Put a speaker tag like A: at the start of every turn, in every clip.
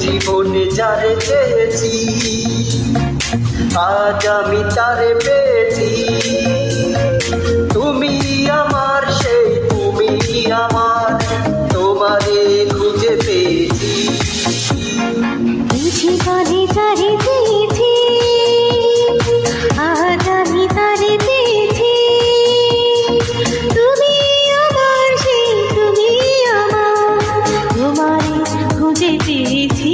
A: জীবনে যারে চেয়েছি আজ আমি তারে পেয়েছি। তুমি আমার সেই তুমি আমার, তোমারে খুঁজে পেয়েছি।
B: জীবনে যারে চেয়েছি আজ আমি তারে পেয়েছি। তুমি আমার সেই তুমি আমার, তোমারে খুঁজে পেয়েছি।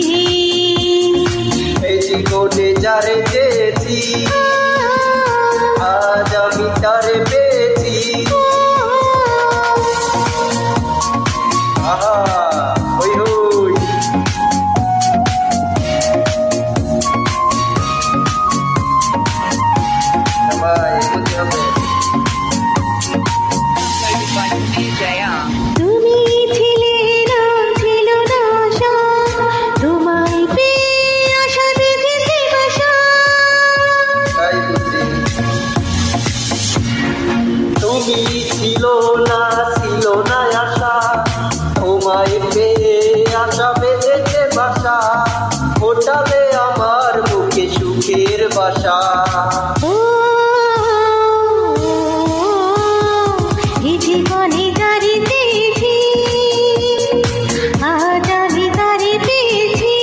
A: এই জীবনে যারে চেয়েছি আজ আমি তারে পেয়েছি। আহা হই হই। সবাই বুঝতে হবে।
B: তুমি ছিলে না, ছিল না আশা, তোমায় পেয়ে আশা বেঁধেছে বাসা।
A: তাই বুঝি তুমি ছিল না আশা, তোমায় পেয়ে আশা বেঁধেছে বাসা। ফোটাবে আমার বুকে সুখের বাসা।
B: ও এই জীবনে যারে চেয়েছি আজ আমি তারে পেয়েছি।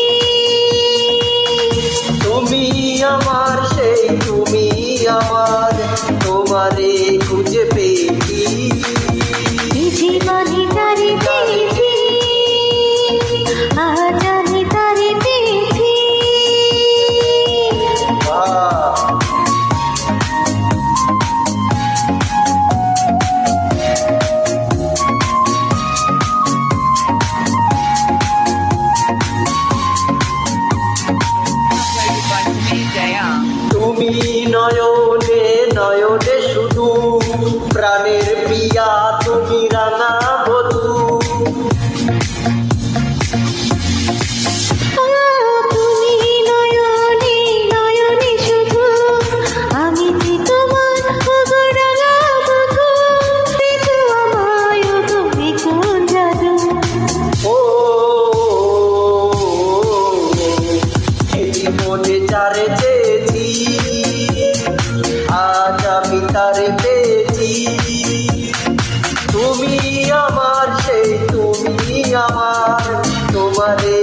A: তুমি আমার সেই তুমি আমার, তোমারে খুঁজে পেয়েছি।
B: এই জীবনে যারে চেয়েছি আজ আমি তারে পেয়েছি।
A: আহ, তুমি নয়নে নয়নে শুধু, প্রাণের প্রিয়া তুমি রাঙা বধূ।
B: তুমি নয়নে নয়নে শুধু, আমি যে তোমার অগরলা বধূ। পেতো আমায় তুমি কোন জাদু।
A: ও এই জীবনে যারে চেয়েছি আজ আমি তারে পেয়েছি। তুমি আমার সেই তুমি আমার, তোমারে